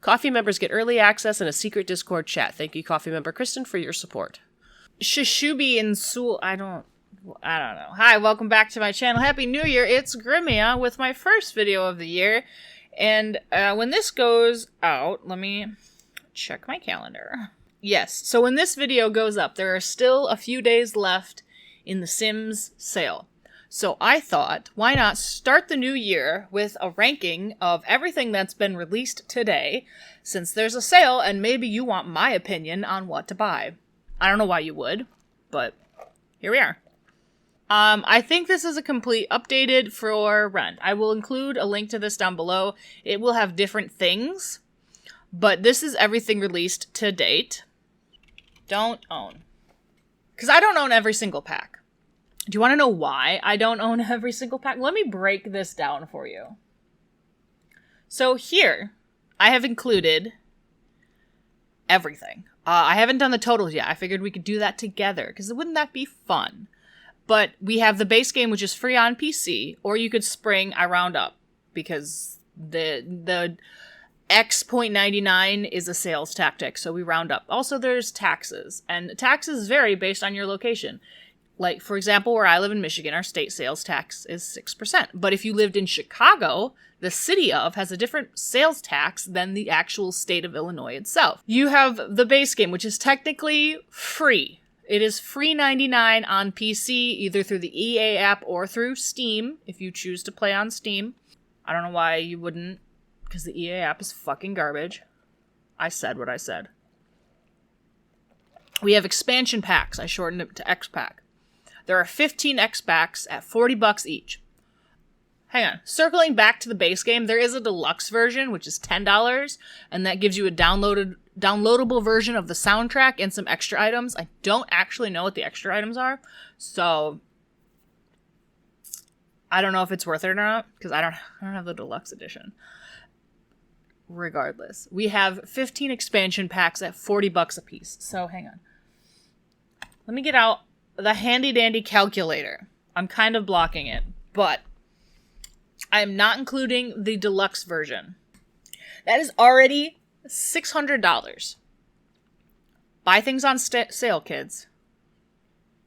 Coffee members get early access and a secret Discord chat. Thank you, coffee member Kristen, for your support. Shishubi and Sul... I don't know. Hi, welcome back to my channel. Happy New Year. It's Grimmia with my first video of the year. And when this goes out, let me check my calendar. Yes, so when this video goes up, there are still a few days left in the Sims sale. So I thought, why not start the new year with a ranking of everything that's been released today, since there's a sale and maybe you want my opinion on what to buy. I don't know why you would, but here we are. I think this is a complete updated for rent. I will include a link to this down below. It will have different things, but this is everything released to date. Don't own. Because I don't own every single pack. Do you want to know why I don't own every single pack? Let me break this down for you. So here, I have included everything. I haven't done the totals yet. I figured we could do that together, because wouldn't that be fun? But we have the base game, which is free on PC, or you could spring I round up, because the X.99 is a sales tactic, so we round up. Also, there's taxes, and taxes vary based on your location. Like, for example, where I live in Michigan, our state sales tax is 6%. But if you lived in Chicago, the city of has a different sales tax than the actual state of Illinois itself. You have the base game, which is technically free. It is free 99 on PC, either through the EA app or through Steam, if you choose to play on Steam. I don't know why you wouldn't, because the EA app is fucking garbage. I said what I said. We have expansion packs. I shortened it to X-Pack. There are 15 X-Packs at $40 each. Hang on. Circling back to the base game, there is a deluxe version, which is $10, and that gives you a downloadable version of the soundtrack and some extra items. I don't actually know what the extra items are, so I don't know if it's worth it or not, because I don't have the deluxe edition. Regardless, we have 15 expansion packs at $40 a piece. So hang on. Let me get out the handy dandy calculator. I'm kind of blocking it, but I am not including the deluxe version. That is already $600. Buy things on sale, kids.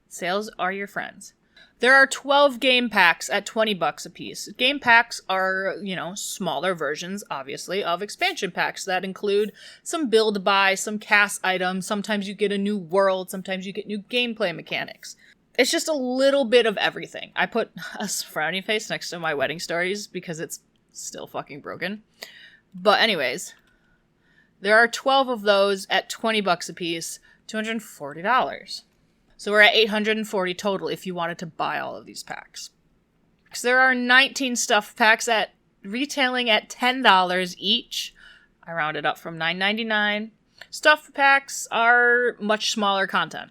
Sales are your friends. There are 12 game packs at $20 a piece. Game packs are, smaller versions, obviously, of expansion packs that include some build buy, some cast items. Sometimes you get a new world. Sometimes you get new gameplay mechanics. It's just a little bit of everything. I put a frowny face next to my wedding stories because it's still fucking broken. But anyways, there are 12 of those at $20 a piece, $240. So we're at $840 total if you wanted to buy all of these packs. So there are 19 stuff packs at retailing at $10 each. I rounded up from $9.99. Stuff packs are much smaller content.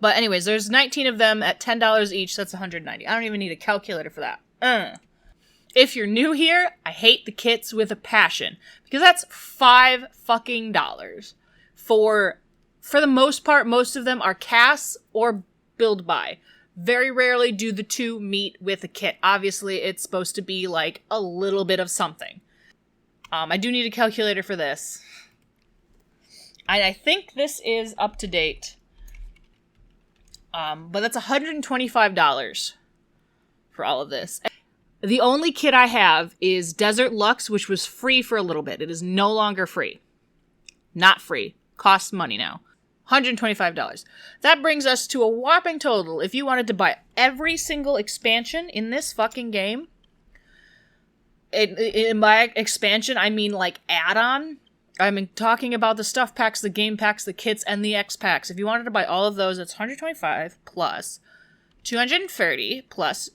But anyways, there's 19 of them at $10 each. That's $190. I don't even need a calculator for that. If you're new here, I hate the kits with a passion, because that's $5 fucking dollars For the most part, most of them are casts or build buy. Very rarely do the two meet with a kit. Obviously, it's supposed to be like a little bit of something. I do need a calculator for this. And I think this is up to date. But that's $125 for all of this. The only kit I have is Desert Luxe, which was free for a little bit. It is no longer free. Not free. Costs money now. $125. That brings us to a whopping total. If you wanted to buy every single expansion in this fucking game, in by expansion, I mean like add-on. I'm talking about the stuff packs, the game packs, the kits, and the X packs. If you wanted to buy all of those, it's $125 plus $230 plus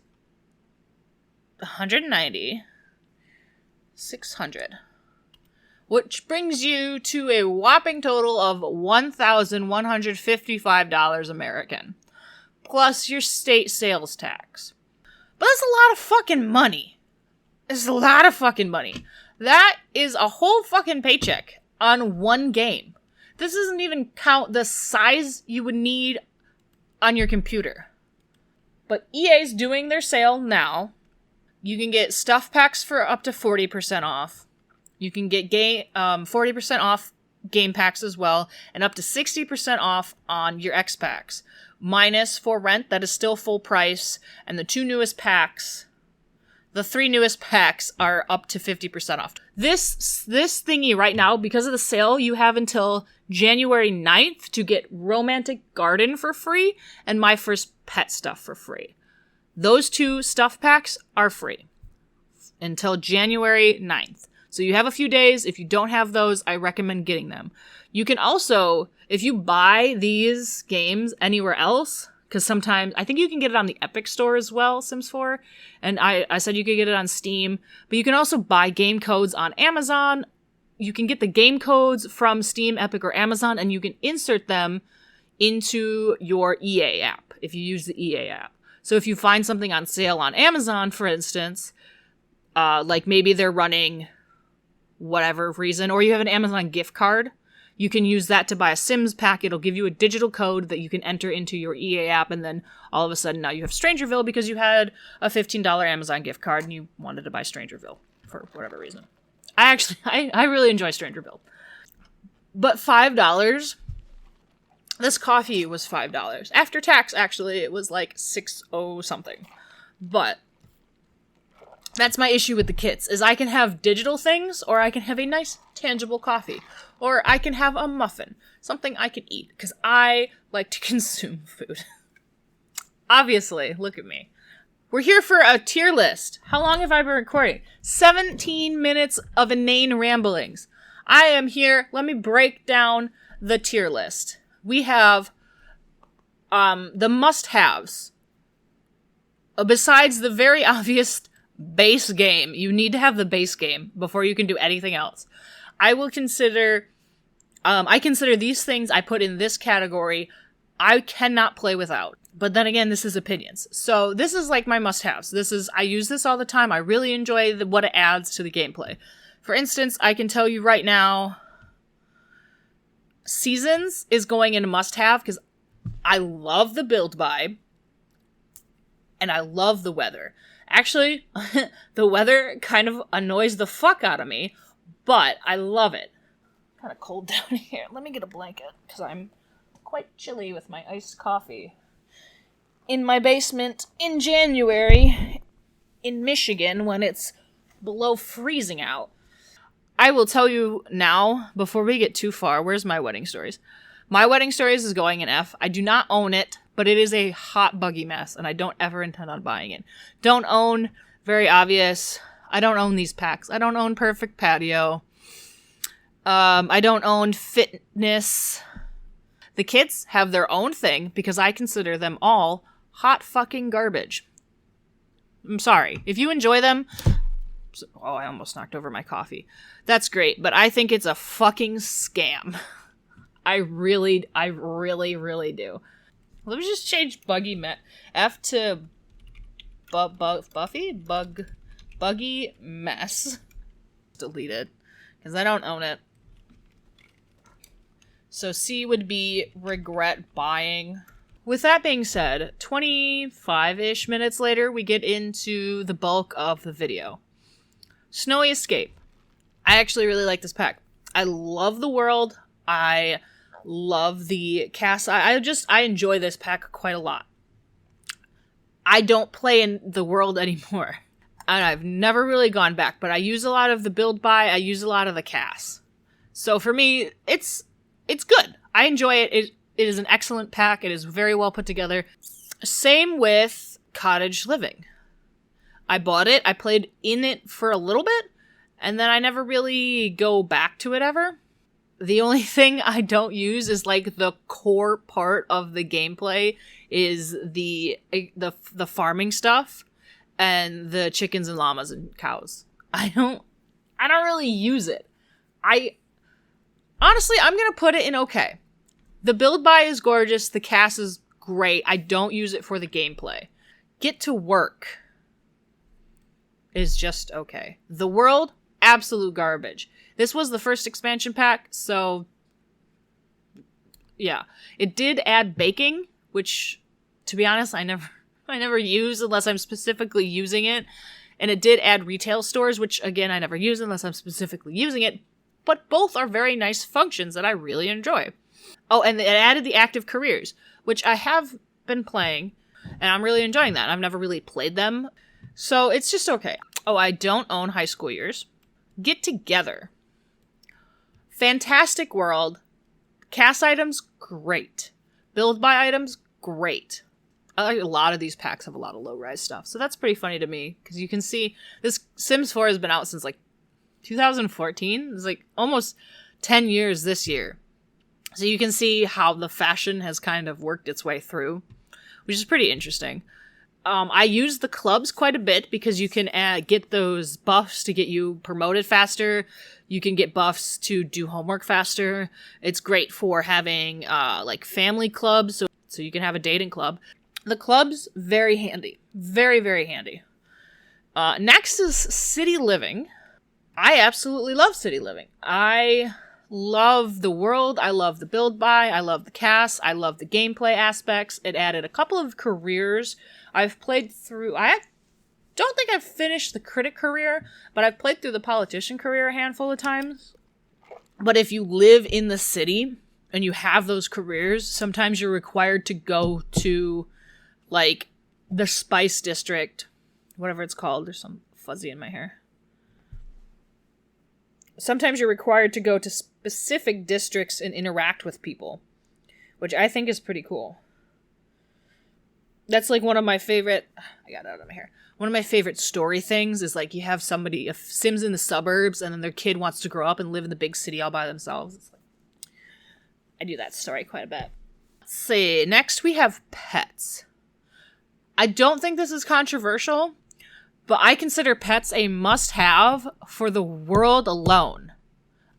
$190, $600. Which brings you to a whopping total of $1,155 American, plus your state sales tax. But that's a lot of fucking money. It's a lot of fucking money. That is a whole fucking paycheck on one game. This doesn't even count the size you would need on your computer. But EA's doing their sale now. You can get stuff packs for up to 40% off. You can get 40% off game packs as well, and up to 60% off on your X packs. Minus for rent, that is still full price, and the 3 newest packs are up to 50% off. This thingy right now, because of the sale, you have until January 9th to get Romantic Garden for free and My First Pet stuff for free. Those 2 stuff packs are free until January 9th. So you have a few days. If you don't have those, I recommend getting them. You can also, if you buy these games anywhere else, because sometimes, I think you can get it on the Epic Store as well, Sims 4. And I said you could get it on Steam. But you can also buy game codes on Amazon. You can get the game codes from Steam, Epic, or Amazon, and you can insert them into your EA app, if you use the EA app. So if you find something on sale on Amazon, for instance, like maybe they're running whatever reason, or you have an Amazon gift card, you can use that to buy a Sims pack. It'll give you a digital code that you can enter into your EA app, and then all of a sudden now you have Strangerville because you had a $15 Amazon gift card and you wanted to buy Strangerville for whatever reason. I really enjoy Strangerville. But $5, this coffee was $5. After tax, actually, it was like $6 something. But that's my issue with the kits, is I can have digital things, or I can have a nice, tangible coffee. Or I can have a muffin, something I can eat, because I like to consume food. Obviously, look at me. We're here for a tier list. How long have I been recording? 17 minutes of inane ramblings. I am here. Let me break down the tier list. We have the must-haves. Besides the very obvious base game. You need to have the base game before you can do anything else. I consider these things I put in this category I cannot play without. But then again, this is opinions. So this is like my must-haves. I use this all the time. I really enjoy what it adds to the gameplay. For instance, I can tell you right now, Seasons is going into must-have because I love the build by, and I love the weather. Actually, the weather kind of annoys the fuck out of me, but I love it. Kind of cold down here. Let me get a blanket, because I'm quite chilly with my iced coffee. In my basement in January, in Michigan, when it's below freezing out. I will tell you now, before we get too far, where's My Wedding Stories? My Wedding Stories is going in F. I do not own it, but it is a hot, buggy mess, and I don't ever intend on buying it. Don't own, very obvious. I don't own these packs. I don't own Perfect Patio. I don't own Fitness. The kids have their own thing, because I consider them all hot fucking garbage. I'm sorry. If you enjoy them... Oh, I almost knocked over my coffee. That's great, but I think it's a fucking scam. I really do. Let me just change buggy F to Buffy? Buggy mess. Delete it, because I don't own it. So C would be regret buying. With that being said, 25-ish minutes later, we get into the bulk of the video. Snowy Escape. I actually really like this pack. I love the world. I love the cast. I enjoy this pack quite a lot. I don't play in the world anymore. And I've never really gone back, but I use a lot of the build buy. I use a lot of the cast. So for me, it's good. I enjoy it. It is an excellent pack. It is very well put together. Same with Cottage Living. I bought it, I played in it for a little bit, and then I never really go back to it ever. The only thing I don't use is like the core part of the gameplay is the farming stuff and the chickens and llamas and cows. I don't really use it. Honestly, I'm gonna put it in okay. The build buy is gorgeous, the cast is great. I don't use it for the gameplay. Get to Work is just okay. The world, absolute garbage. This was the first expansion pack, so yeah. It did add baking, which, to be honest, I never use unless I'm specifically using it. And it did add retail stores, which, again, I never use unless I'm specifically using it. But both are very nice functions that I really enjoy. Oh, and it added the active careers, which I have been playing, and I'm really enjoying that. I've never really played them, so it's just okay. Oh, I don't own High School Years. Get Together. Fantastic world. Cast items, great. Build by items, great. A lot of these packs have a lot of low-rise stuff, so that's pretty funny to me, because you can see this Sims 4 has been out since, like, 2014? It's, like, almost 10 years this year. So you can see how the fashion has kind of worked its way through, which is pretty interesting. I use the clubs quite a bit because you can get those buffs to get you promoted faster. You can get buffs to do homework faster. It's great for having like family clubs, so you can have a dating club. The clubs, very handy. Very, very handy. Next is City Living. I absolutely love City Living. I love the world. I love the build buy. I love the cast. I love the gameplay aspects. It added a couple of careers. I've played through... I don't think I've finished the critic career, but I've played through the politician career a handful of times. But if you live in the city and you have those careers, sometimes you're required to go to, like, the Spice District, whatever it's called. There's some fuzzy in my hair. Sometimes you're required to go to specific districts and interact with people, which I think is pretty cool. That's like one of my favorite... I got it out of my hair. One of my favorite story things is like you have somebody, a Sims in the suburbs, and then their kid wants to grow up and live in the big city all by themselves. It's like, I do that story quite a bit. Let's see. Next we have pets. I don't think this is controversial, but I consider pets a must-have for the world alone.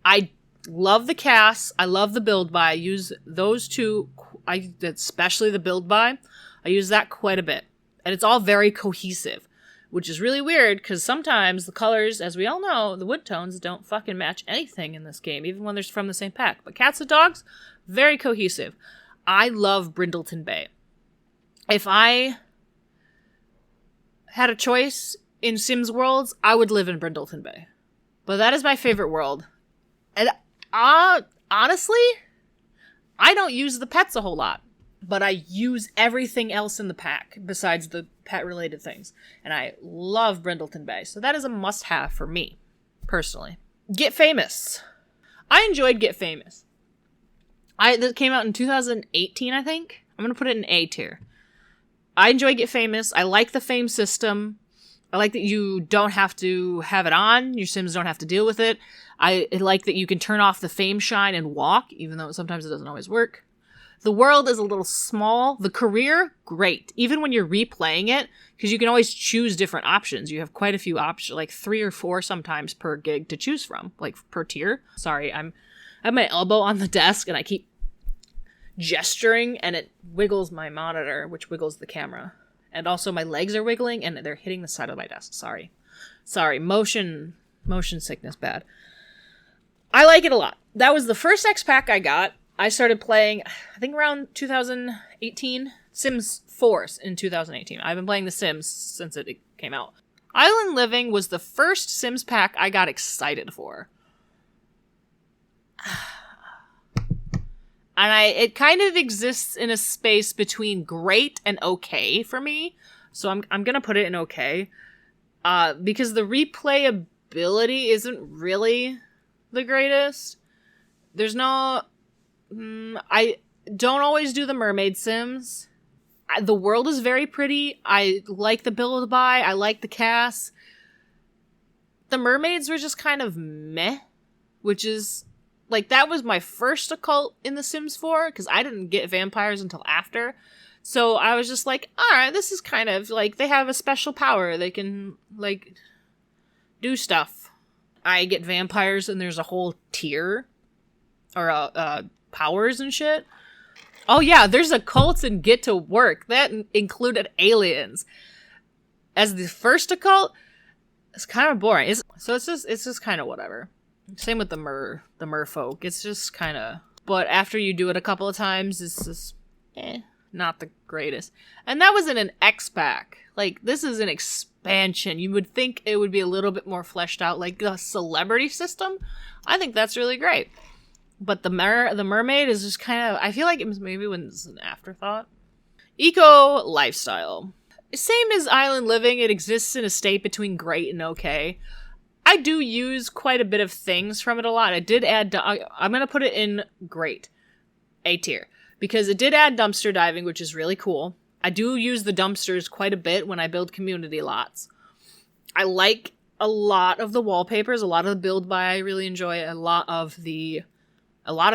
I love the cast. I love the build buy. I use those two, especially the build buy. I use that quite a bit. And it's all very cohesive, which is really weird because sometimes the colors, as we all know, the wood tones don't fucking match anything in this game, even when they're from the same pack. But cats and dogs, very cohesive. I love Brindleton Bay. If I had a choice in Sims worlds, I would live in Brindleton Bay. But that is my favorite world. And honestly, I don't use the pets a whole lot. But I use everything else in the pack besides the pet-related things. And I love Brindleton Bay. So that is a must-have for me, personally. Get Famous. I enjoyed Get Famous. That came out in 2018, I think. I'm going to put it in A tier. I enjoy Get Famous. I like the fame system. I like that you don't have to have it on. Your Sims don't have to deal with it. I like that you can turn off the fame shine and walk, even though sometimes it doesn't always work. The world is a little small. The career, great. Even when you're replaying it, because you can always choose different options. You have quite a few options, like 3 or 4 sometimes per gig to choose from, like per tier. Sorry, I have my elbow on the desk and I keep gesturing and it wiggles my monitor, which wiggles the camera. And also my legs are wiggling and they're hitting the side of my desk. Sorry, motion sickness bad. I like it a lot. That was the first X pack I got. I started playing, I think around 2018, Sims 4 in 2018. I've been playing The Sims since it came out. Island Living was the first Sims pack I got excited for. And it kind of exists in a space between great and okay for me. So I'm going to put it in okay. Because the replayability isn't really the greatest. There's no... I don't always do the mermaid sims. The world is very pretty. I like the build buy. I like the cast. The mermaids were just kind of meh, which is like that was my first occult in The Sims 4 because I didn't get vampires until after. So I was just like, all right, this is kind of like they have a special power. They can like do stuff. I get vampires and there's a whole tier or powers and shit. Oh yeah, there's a cult in Get to Work that included aliens as the first occult. It's kind of boring. It's just kind of whatever. Same with the merfolk. It's just kind of. But after you do it a couple of times, it's just not the greatest. And that was in an X pack. Like, this is an expansion. You would think it would be a little bit more fleshed out, like the celebrity system. I think that's really great. But the mermaid is just kind of, I feel like it was maybe when it's an afterthought. Eco lifestyle. Same as Island Living, it exists in a state between great and okay. I do use quite a bit of things from it a lot. I did add, I'm going to put it in great, A tier, because it did add dumpster diving, which is really cool. I do use the dumpsters quite a bit when I build community lots. I like a lot of the wallpapers, a lot of the build by I really enjoy. A lot of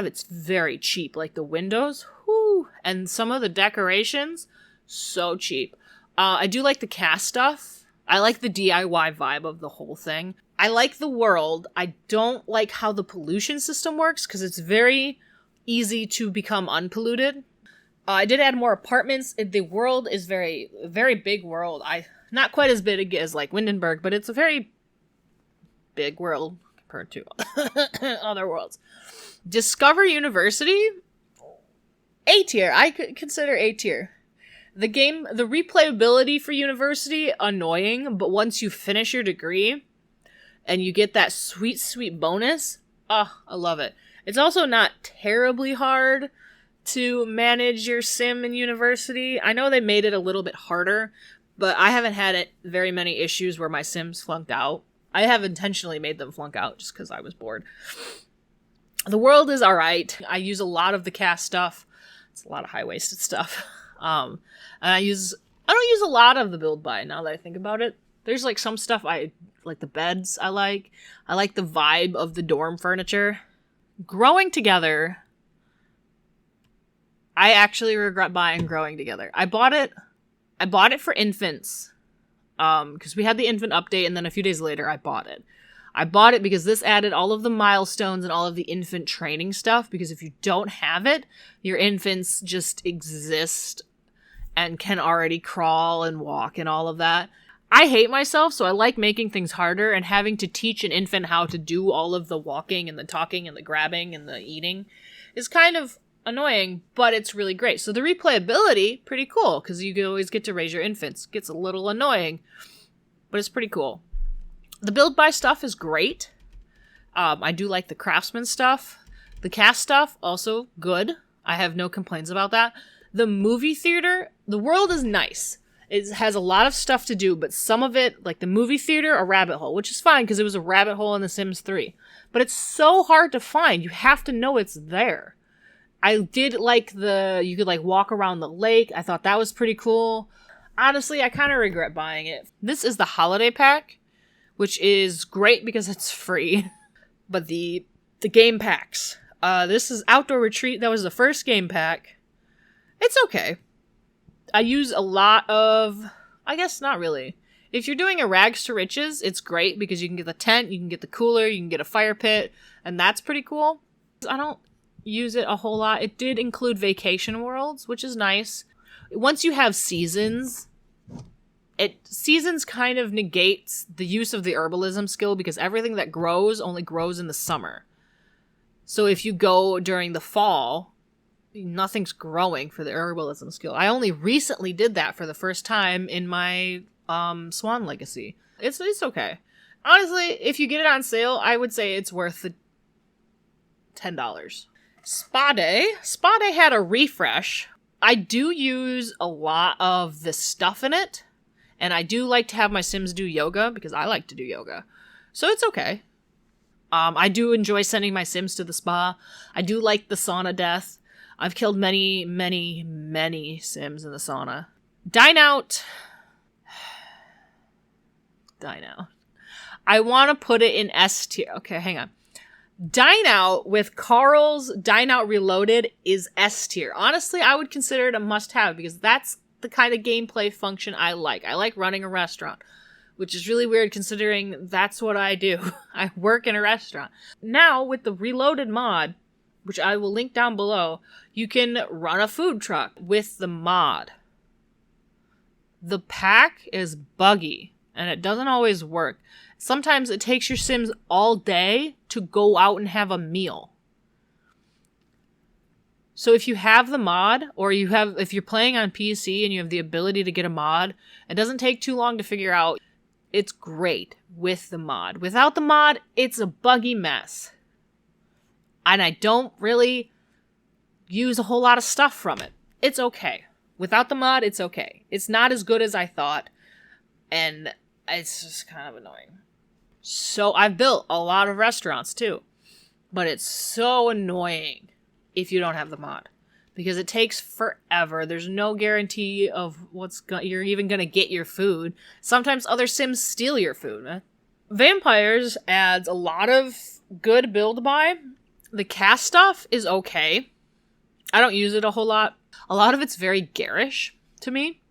it's very cheap, like the windows, whoo, and some of the decorations, so cheap. I do like the cast stuff. I like the DIY vibe of the whole thing. I like the world. I don't like how the pollution system works, because it's very easy to become unpolluted. I did add more apartments. The world is very big world. Not quite as big as like Windenburg, but it's a very big world compared to other worlds. Discover University, A tier. I could consider A tier. The game, the replayability for University, annoying, but once you finish your degree and you get that sweet, sweet bonus, I love it. It's also not terribly hard to manage your sim in University. I know they made it a little bit harder, but I haven't had very many issues where my sims flunked out. I have intentionally made them flunk out just because I was bored. The world is alright. I use a lot of the cast stuff. It's a lot of high-waisted stuff. And I don't use a lot of the build by now that I think about it. There's like some stuff like the beds I like. I like the vibe of the dorm furniture. Growing Together, I actually regret buying Growing Together. I bought it for infants. Because we had the infant update, and then a few days later I bought it. I bought it because this added all of the milestones and all of the infant training stuff, because if you don't have it, your infants just exist and can already crawl and walk and all of that. I hate myself, so I like making things harder, and having to teach an infant how to do all of the walking and the talking and the grabbing and the eating is kind of annoying, but it's really great. So the replayability, pretty cool, because you always get to raise your infants. It gets a little annoying, but it's pretty cool. The build by stuff is great. I do like the craftsman stuff. The cast stuff, also good. I have no complaints about that. The movie theater, the world is nice. It has a lot of stuff to do, but some of it, like the movie theater, a rabbit hole, which is fine because it was a rabbit hole in The Sims 3. But it's so hard to find. You have to know it's there. I did like you could like walk around the lake. I thought that was pretty cool. Honestly, I kind of regret buying it. This is the holiday pack, which is great because it's free. But the game packs. This is Outdoor Retreat. That was the first game pack. It's okay. I use a lot of, I guess not really. If you're doing a rags to riches, it's great because you can get the tent, you can get the cooler, you can get a fire pit, and that's pretty cool. I don't use it a whole lot. It did include vacation worlds, which is nice. Once you have seasons, seasons kind of negates the use of the herbalism skill because everything that grows only grows in the summer. So if you go during the fall, nothing's growing for the herbalism skill. I only recently did that for the first time in my Swan Legacy. It's okay. Honestly, if you get it on sale, I would say it's worth the $10. Spa Day. Spa Day had a refresh. I do use a lot of the stuff in it, and I do like to have my Sims do yoga because I like to do yoga. So it's okay. I do enjoy sending my Sims to the spa. I do like the sauna death. I've killed many, many, many Sims in the sauna. Dine Out. Dine Out. I want to put it in S tier. Okay, hang on. Dine Out with Carl's Dine Out Reloaded is S tier. Honestly, I would consider it a must-have because that's the kind of gameplay function I like. I like running a restaurant, which is really weird considering that's what I do. I work in a restaurant. Now, with the Reloaded mod, which I will link down below, you can run a food truck with the mod. The pack is buggy, and it doesn't always work. Sometimes it takes your Sims all day to go out and have a meal. So if you have the mod, or if you're playing on PC and you have the ability to get a mod, it doesn't take too long to figure out. It's great with the mod. Without the mod, it's a buggy mess. And I don't really use a whole lot of stuff from it. It's okay. Without the mod, it's okay. It's not as good as I thought, and it's just kind of annoying. So I've built a lot of restaurants too, but it's so annoying if you don't have the mod, because it takes forever. There's no guarantee of you're even gonna get your food. Sometimes other sims steal your food. Vampires adds a lot of good build by. The cast stuff is okay. I don't use it a whole lot. A lot of it's very garish to me.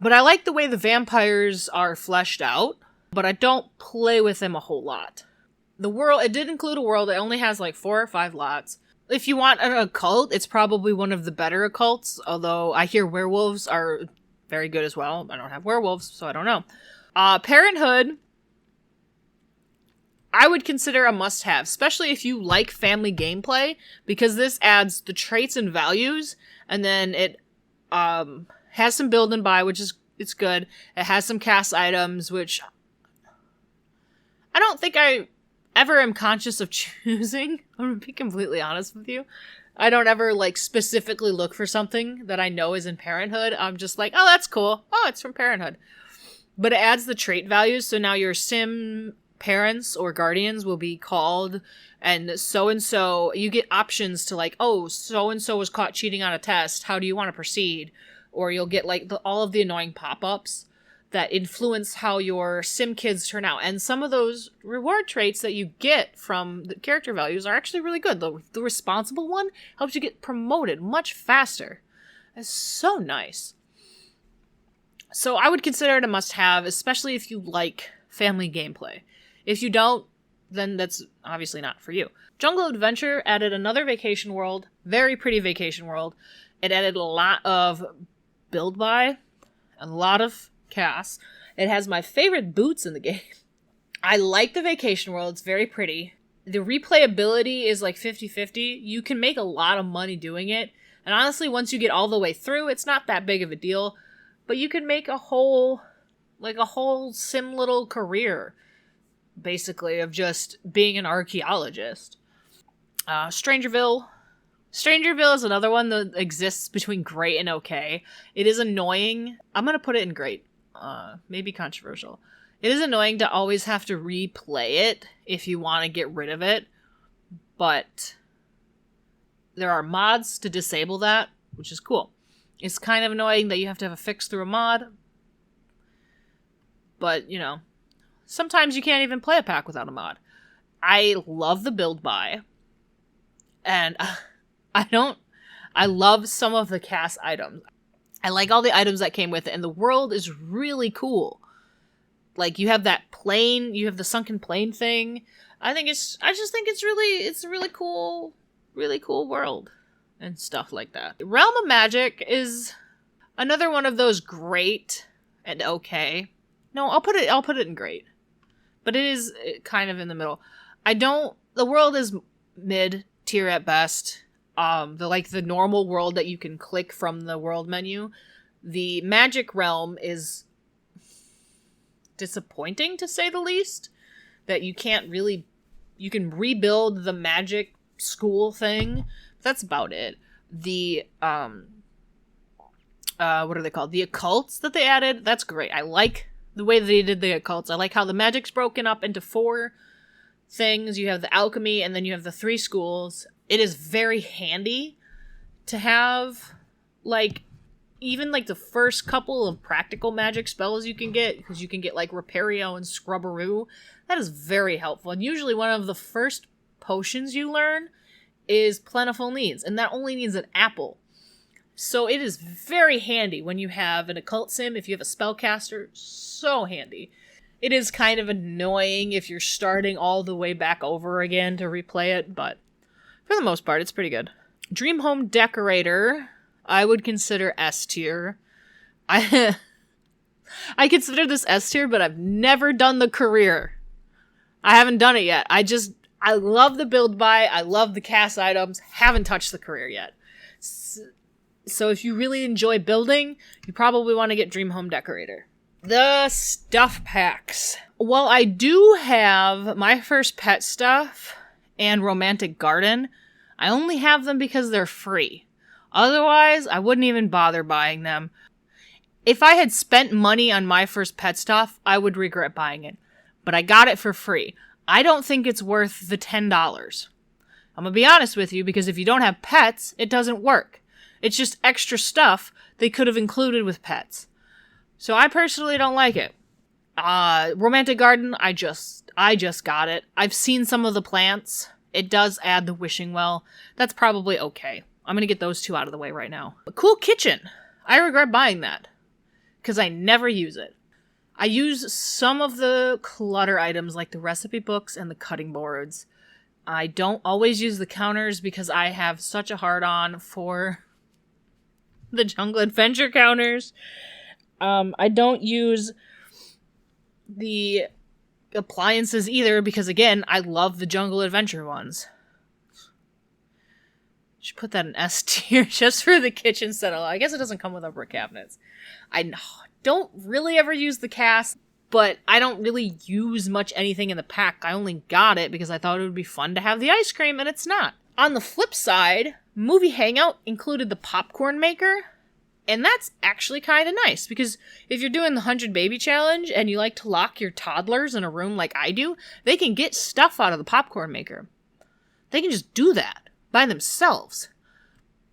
But I like the way the vampires are fleshed out, but I don't play with them a whole lot. The world, it did include a world that only has like 4 or 5 lots. If you want an occult, it's probably one of the better occults, although I hear werewolves are very good as well. I don't have werewolves, so I don't know. Parenthood, I would consider a must-have, especially if you like family gameplay, because this adds the traits and values, and then it has some build and buy, which is it's good. It has some cast items, which I don't think I ever am conscious of choosing. I'm gonna be completely honest with you. I don't ever like specifically look for something that I know is in Parenthood. I'm just like, oh, that's cool. Oh, it's from Parenthood. But it adds the trait values, so now your sim parents or guardians will be called, and so you get options to like, oh, so-and-so was caught cheating on a test. How do you want to proceed? Or you'll get like all of the annoying pop-ups that influence how your sim kids turn out. And some of those reward traits that you get from the character values are actually really good. The responsible one helps you get promoted much faster. It's so nice. So I would consider it a must-have, especially if you like family gameplay. If you don't, then that's obviously not for you. Jungle Adventure added another vacation world, very pretty vacation world. It added a lot of build by, a lot of casts. It has my favorite boots in the game. I like the vacation world, it's very pretty. The replayability is like 50-50. You can make a lot of money doing it. And honestly, once you get all the way through, it's not that big of a deal. But you can make a whole sim little career, basically, of just being an archaeologist. Strangerville. Strangerville is another one that exists between great and okay. It is annoying. I'm going to put it in great. Maybe controversial. It is annoying to always have to replay it if you want to get rid of it. But there are mods to disable that, which is cool. It's kind of annoying that you have to have a fix through a mod. But, you know, sometimes you can't even play a pack without a mod. I love the build by. And I love some of the cast items. I like all the items that came with it, and the world is really cool. Like, you have that plane, you have the sunken plane thing. I just think it's a really cool world and stuff like that. Realm of Magic is another one of those great and okay. No, I'll put it in great. But it is kind of in the middle. The world is mid-tier at best. The normal world that you can click from the world menu. The magic realm is disappointing, to say the least. That you can rebuild the magic school thing. That's about it. The, what are they called? The occults that they added, that's great. I like the way they did the occults. I like how the magic's broken up into 4 things. You have the alchemy, and then you have the 3 schools. It is very handy to have, even the first couple of practical magic spells you can get, because you can get, Repario and Scrubberoo. That is very helpful. And usually one of the first potions you learn is Plentiful Needs, and that only needs an apple. So it is very handy when you have an occult sim, if you have a spellcaster, so handy. It is kind of annoying if you're starting all the way back over again to replay it, but for the most part, it's pretty good. Dream Home Decorator, I would consider S tier. I consider this S tier, but I've never done the career. I haven't done it yet. I love the build by, I love the cast items, haven't touched the career yet. So if you really enjoy building, you probably want to get Dream Home Decorator. The stuff packs. Well, I do have My First Pet stuff and Romantic Garden. I only have them because they're free. Otherwise, I wouldn't even bother buying them. If I had spent money on My First Pet stuff, I would regret buying it. But I got it for free. I don't think it's worth the $10. I'm gonna be honest with you, because if you don't have pets, it doesn't work. It's just extra stuff they could have included with pets. So I personally don't like it. Romantic Garden, I just got it. I've seen some of the plants. It does add the wishing well. That's probably okay. I'm gonna get those two out of the way right now. A cool kitchen. I regret buying that, because I never use it. I use some of the clutter items like the recipe books and the cutting boards. I don't always use the counters because I have such a hard-on for the Jungle Adventure counters. I don't use the appliances either because, again, I love the Jungle Adventure ones. Should put that in S tier just for the kitchen set. I guess it doesn't come with upper cabinets. I don't really ever use the cast, but I don't really use much anything in the pack. I only got it because I thought it would be fun to have the ice cream, and it's not. On the flip side, Movie Hangout included the popcorn maker, and that's actually kind of nice, because if you're doing the 100 Baby Challenge and you like to lock your toddlers in a room like I do, they can get stuff out of the popcorn maker. They can just do that by themselves.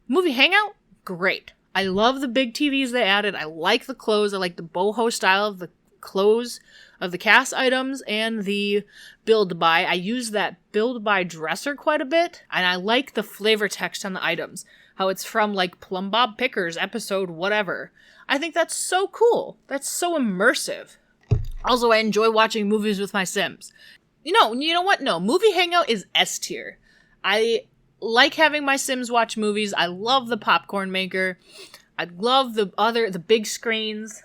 Movie Hangout? Great. I love the big TVs they added. I like the clothes. I like the boho style of the clothes of the cast items and the build by. I use that build by dresser quite a bit, and I like the flavor text on the items. How it's from like Plum Bob Pickers episode whatever. I think that's so cool. That's so immersive. Also, I enjoy watching movies with my Sims. You know what? No, Movie Hangout is S tier. I like having my Sims watch movies. I love the popcorn maker. I love the big screens.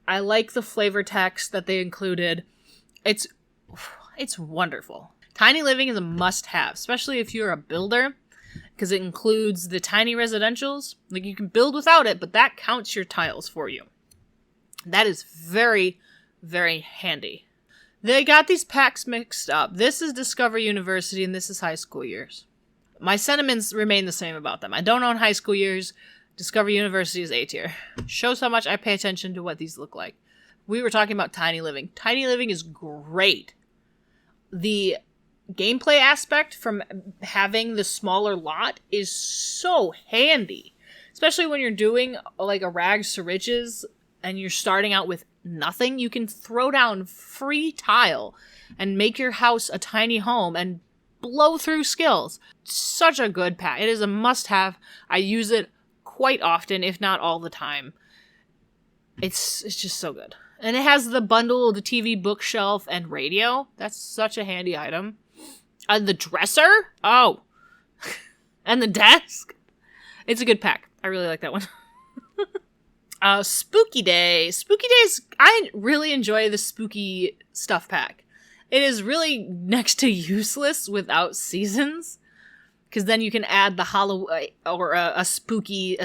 I like the flavor text that they included. It's wonderful. Tiny Living is a must-have, especially if you're a builder, because it includes the tiny residentials. Like, you can build without it, but that counts your tiles for you. That is very, very handy. They got these packs mixed up. This is Discover University, and this is High School Years. My sentiments remain the same about them. I don't own High School Years. Discover University is A tier. Shows how much I pay attention to what these look like. We were talking about Tiny Living. Tiny Living is great. The gameplay aspect from having the smaller lot is so handy. Especially when you're doing like a rags to riches and you're starting out with nothing. You can throw down free tile and make your house a tiny home and blow through skills. Such a good pack. It is a must-have. I use it quite often, if not all the time. It's just so good. And it has the bundle, the TV, bookshelf, and radio. That's such a handy item. The dresser? Oh. And the desk? It's a good pack. I really like that one. Spooky Day. Spooky Days, I really enjoy the spooky stuff pack. It is really next to useless without seasons. Because then you can add the or a spooky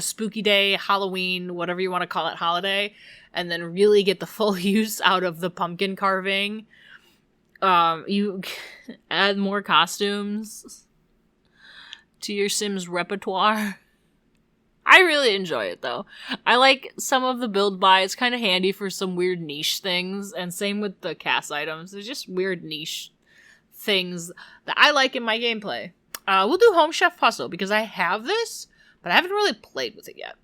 day, Halloween, whatever you want to call it, holiday, and then really get the full use out of the pumpkin carving. You add more costumes to your Sims repertoire. I really enjoy it, though. I like some of the build by. It's kind of handy for some weird niche things, and same with the cast items. There's just weird niche things that I like in my gameplay. We'll do Home Chef Puzzle, because I have this, but I haven't really played with it yet.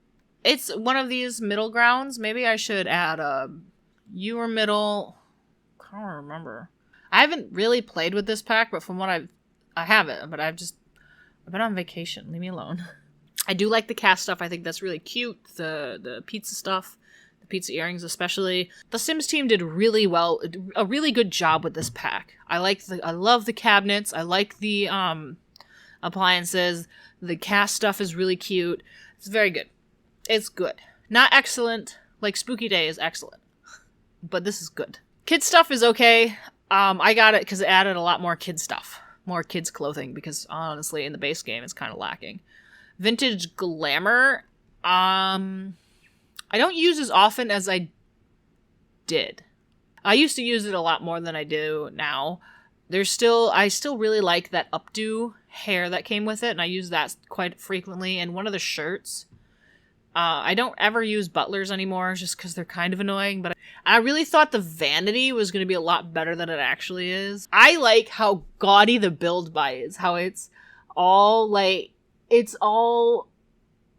It's one of these middle grounds. Maybe I should add you or middle. I can't remember. I haven't really played with this pack, but from what I haven't, but I've been on vacation. Leave me alone. I do like the cast stuff. I think that's really cute. The pizza stuff, the pizza earrings especially. The Sims team did really well, a really good job with this pack. I love the cabinets. I like the appliances. The cast stuff is really cute. It's very good. It's good. Not excellent. Like Spooky Day is excellent. But this is good. Kid stuff is okay. I got it because it added a lot more kid stuff. More kids clothing, because honestly in the base game it's kind of lacking. Vintage Glamour, I don't use as often as I did. I used to use it a lot more than I do now. I still really like that updo hair that came with it, and I use that quite frequently. And one of the shirts, I don't ever use butlers anymore just because they're kind of annoying, but I really thought the vanity was going to be a lot better than it actually is. I like how gaudy the build by is, how it's all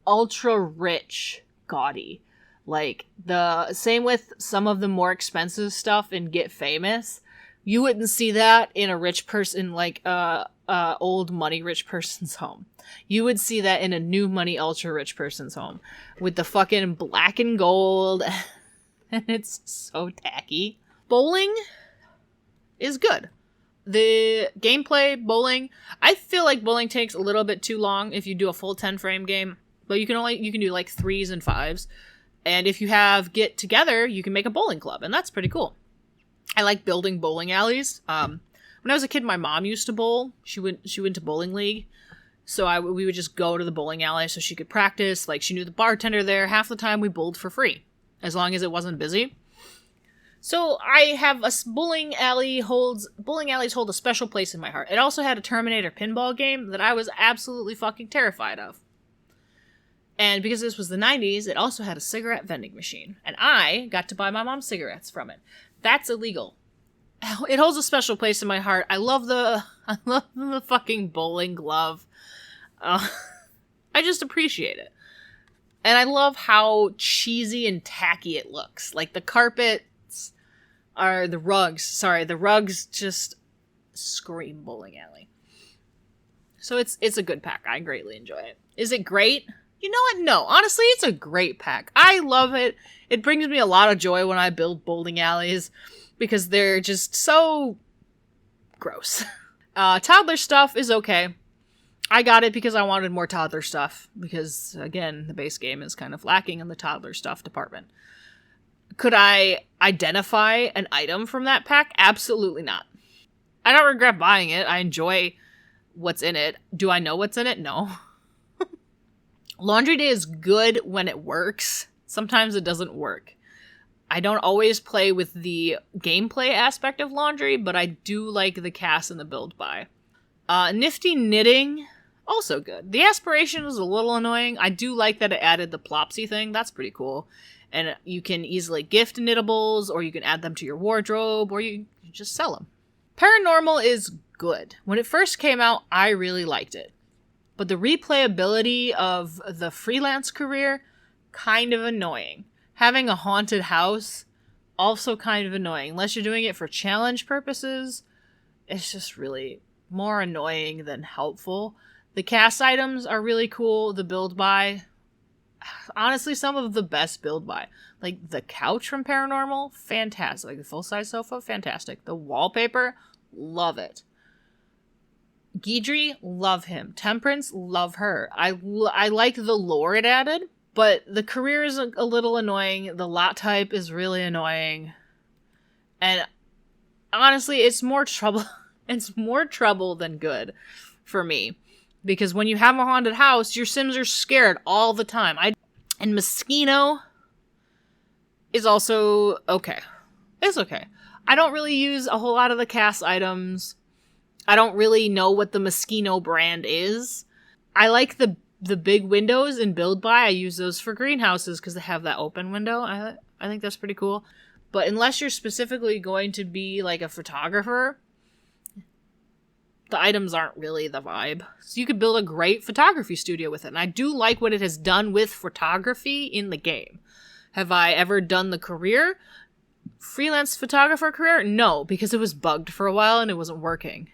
ultra rich gaudy. Like, the same with some of the more expensive stuff in Get Famous. You wouldn't see that in a rich person, like old money rich person's home. You would see that in a new money ultra rich person's home with the fucking black and gold. And it's so tacky. Bowling is good. The gameplay, bowling, I feel like bowling takes a little bit too long if you do a full 10 frame game, but you can do like 3s and 5s. And if you get together, you can make a bowling club, and that's pretty cool. I like building bowling alleys. When I was a kid, my mom used to bowl. She went to bowling league, so we would just go to the bowling alley so she could practice. Like, she knew the bartender there. Half the time we bowled for free, as long as it wasn't busy. So I have bowling alleys hold a special place in my heart. It also had a Terminator pinball game that I was absolutely fucking terrified of. And because this was the 90s, it also had a cigarette vending machine. And I got to buy my mom cigarettes from it. That's illegal. It holds a special place in my heart. I love the fucking bowling glove. I just appreciate it. And I love how cheesy and tacky it looks. Like, the rugs just scream bowling alley. So it's a good pack. I greatly enjoy it. Is it great? You know what? No. Honestly, it's a great pack. I love it. It brings me a lot of joy when I build bowling alleys because they're just so gross. Toddler stuff is okay. I got it because I wanted more toddler stuff because, again, the base game is kind of lacking in the toddler stuff department. Could I identify an item from that pack? Absolutely not. I don't regret buying it. I enjoy what's in it. Do I know what's in it? No. Laundry Day is good when it works. Sometimes it doesn't work. I don't always play with the gameplay aspect of Laundry, but I do like the cast and the build by. Nifty Knitting, also good. The aspiration is a little annoying. I do like that it added the Plopsy thing. That's pretty cool. And you can easily gift knittables, or you can add them to your wardrobe, or you just sell them. Paranormal is good. When it first came out, I really liked it. But the replayability of the freelance career, kind of annoying. Having a haunted house, also kind of annoying. Unless you're doing it for challenge purposes, it's just really more annoying than helpful. The cast items are really cool. The build by, honestly, some of the best build by. Like the couch from Paranormal, fantastic. Like the full-size sofa, fantastic. The wallpaper, love it. Guidry, love him. Temperance, love her. I like the lore it added, but the career is a little annoying. The lot type is really annoying. And honestly, it's more trouble. It's more trouble than good for me. Because when you have a haunted house, your Sims are scared all the time. And Moschino is also okay. It's okay. I don't really use a whole lot of the cast items. I don't really know what the Moschino brand is. I like the big windows in Build By. I use those for greenhouses because they have that open window. I think that's pretty cool. But unless you're specifically going to be like a photographer, the items aren't really the vibe. So you could build a great photography studio with it. And I do like what it has done with photography in the game. Have I ever done the career? Freelance photographer career? No, because it was bugged for a while and it wasn't working.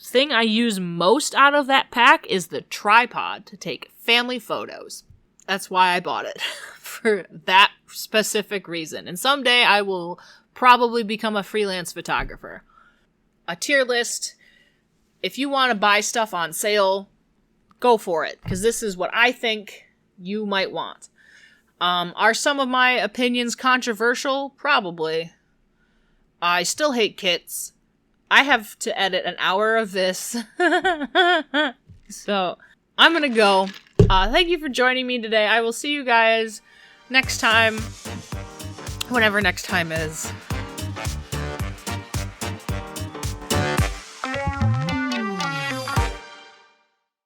Thing I use most out of that pack is the tripod to take family photos. That's why I bought it. For that specific reason. And someday I will probably become a freelance photographer. A tier list. If you want to buy stuff on sale, go for it. Because this is what I think you might want. Are some of my opinions controversial? Probably. I still hate kits. I have to edit an hour of this. So, I'm gonna go. Thank you for joining me today. I will see you guys next time, whenever next time is.